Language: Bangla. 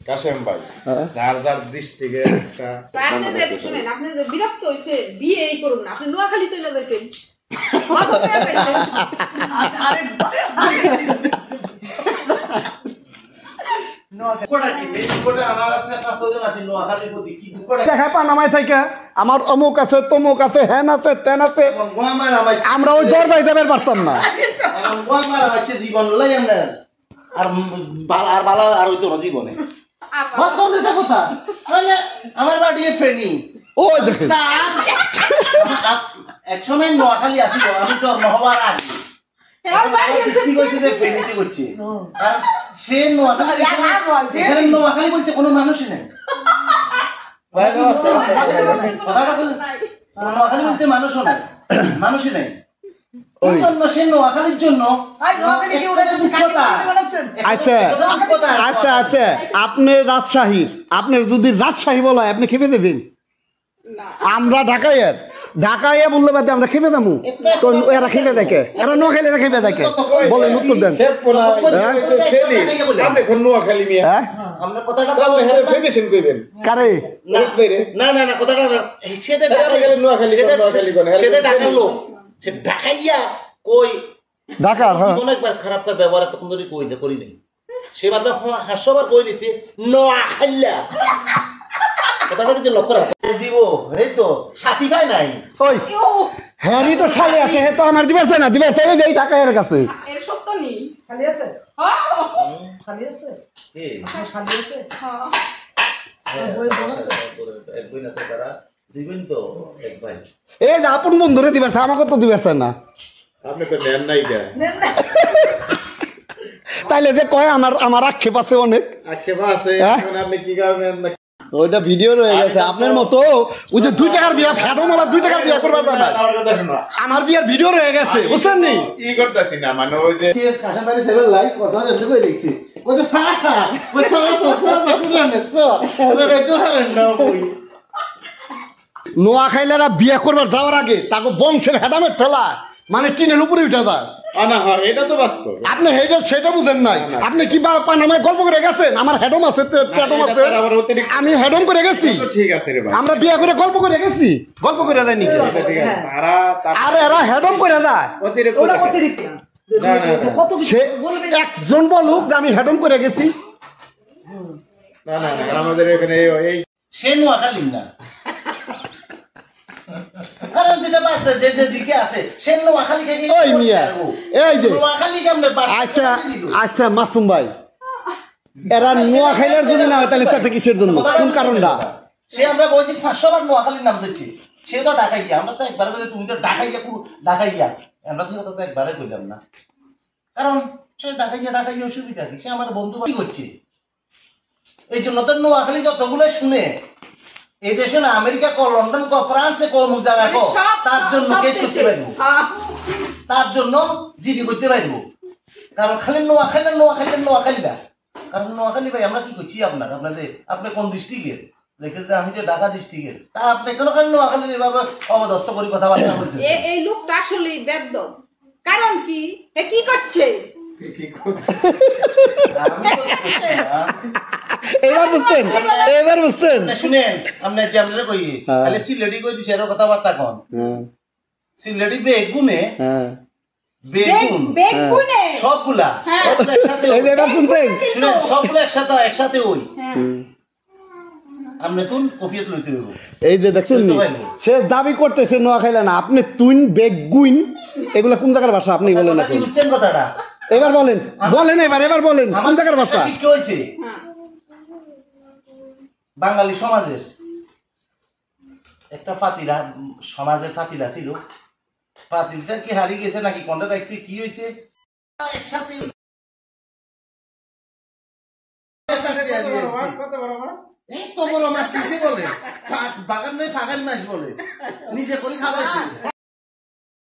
কাশেম ভাই যার যার দৃষ্টিকে একটা আপনি যে শুনেন আপনি যে বিরক্ত হইছে বিয়ে এই করুন না আপনি নোয়াখালী চলে যাইতেন আরে আমার অমুক আছে তমুক আছে হ্যান আছে তেন আছে আমরা ওই দরজায় দেবে পারতাম না জীবন আর বালা আর হইতো না জীবনে কথা আমার বাড়ি ফেনি ও দেখেন এক সময় নোয়াখালী আসিল আমি জন্ম হওয়ার আগে ফেনীতে করছে সে নোয়াখালী বলতে কোনো মানুষই নেই নোয়াখালী বলতে মানুষও নেই মানুষই নেই সে নোয়াখালীর জন্য আচ্ছা আচ্ছা আচ্ছা আপনি রাজশাহীর আপনার যদি রাজশাহী বলা হয় আপনি খেপে দেবেন আমরা ঢাকাইয়ের ঢাকাইয়া বললে বাদে আমরা খেপে দেবো তো এরা খেপে দেখে এরা নোয়াখালী এরা খেপে দেখে বলেন উত্তর দেন কারে না না না কথাটা ঢাকাইয়া কই ঢাকার হ্যাঁ অনেকবার খারাপ ব্যবহার তখন ধরে কই না করি নাই সে বাদ হাস্যবার কই দিছে নোয়াখাইয়া কথাটা কিন্তু লক্ষ্য রাখো দিব এই তো সাথী ভাই নাই ওই হ্যারি তো শালি আছে হে তো আমার দিবার চাই না দিবার চাই এই ঢাকাইয়ের কাছে এর সত্য নেই খালি আছে খালি আছে খালি আছে বই আছে তারা দিবেন তো এক ভাই এই আপন বন্ধুরে দিবার চাই আমাকে তো দিবার চাই না আপনি তো নেন নাই কে তাইলে যে কয় আমার আক্ষেপ আছে অনেক আক্ষেপ আছে আপনি কি করবেন ওইটা ভিডিও রয়ে গেছে আপনার মতো ওই যে 2 টাকার বিয়া ফ্যাটমালা 2 টাকার বিয়া করবার দাদা আমার বিয়ার ভিডিও রয়ে গেছে বুঝছেন নি ই করতেছি না মানে ওই যে কাশেম ভাই সেভেন লাইক কথা এমনি কই দেখছি ওই যে সাসা ওই সাসা কুরানে সো ওরে জোহারেন না বই নোয়াখাইলারা বিয়া করবার যাওয়ার আগে তাকে বংশের হেডামের ঠেলা মানে টিনের উপরে উঠে যায় না হ্যাঁ এটা তো বাস্তব আপনি সেটা বুঝেন নাই আপনি কি পানামায় গল্প করে গেছেন আমার হেডম আছে পেটম আছে আমি হেডম করে গেছি ঠিক আছে রে ভাই আমরা বিয়া করে গল্প করে গেছি গল্প করে যায় নাকি ঠিক আছে আরে এরা হেডম করে যায় অতিরিক্ত সে একজন বলুক যে আমি হেডম করে গেছি না না না আমাদের এখানে এই সে নোয়াখালী না কারণ যেটা বাচ্চা যে দিকে আছে সে নোয়াখালী থেকে ওই মিয়া এই যে নোয়াখালী কেমনে আচ্ছা আচ্ছা মাসুম ভাই এরা নোয়াখাইলার জন্য না হয় তাহলে সেটা কিসের জন্য কোন কারণটা সে আমরা বলছি 500 বার নোয়াখালীর নাম দিচ্ছি সে তো ঢাকাইয়া আমরা তো একবার বলে তুমি তো ঢাকাইয়া আমরা তো একবারে কইলাম না কারণ সে ঢাকাইয়া অসুবিধা কি সে আমার বন্ধু কি করছে এই জন্য তো নোয়াখালী যতগুলো শুনে এই দেশে না আমেরিকা কো লন্ডন কো ফ্রান্সে কো মুজাগা কো তার জন্য কেস করতে পারবো তার জন্য জিডি করতে পারবো কারণ খালি নোয়াখালী না কারণ নোয়াখালী ভাই আমরা কি করছি আপনাদের আপনি কোন ডিস্ট্রিক্টের দেখেন আমি যে ঢাকা ডিস্ট্রিক্টের তা আপনি কেন খালি নোয়াখালী এভাবে অবদস্ত করি কথাবার্তা বলতেছেন এই লোকটা আসলেই বেদ্যম কারণ কি এ কি করছে এবার বুঝছেন শুনেন আপনি যে আপনারা কই খালি সিলেটি কই দিছে এর কথাবার্তা কোন সিলেটি বেগুনে বেগুনে সবগুলা একসাথে এবার শুনছেন শুনেন সবগুলা একসাথে ওই আপনি তুন কপিয়ত লইতে হইব এই যে দেখছেন সে দাবি করতেছে নোয়াখাইলা না আপনি তুন বেগুইন এগুলা কোন জায়গার ভাষা আপনি বলেন না কি বুঝছেন কথাটা এবার বলেন এবার বলেন কোন জায়গার ভাষা শিক্ষা হইছে বাঙালি সমাজের একটা ফাতিরা সমাজের ফাতিরা ছিল ফাতিলটা কি হারিয়ে গেছে নাকি কোনটা রাখছে কি হইছে একসাথে এই তো বড় মাছ নিচে বলে বাগান নাই ফাগান মাছ বলে নিচে করে খাওয়াইছে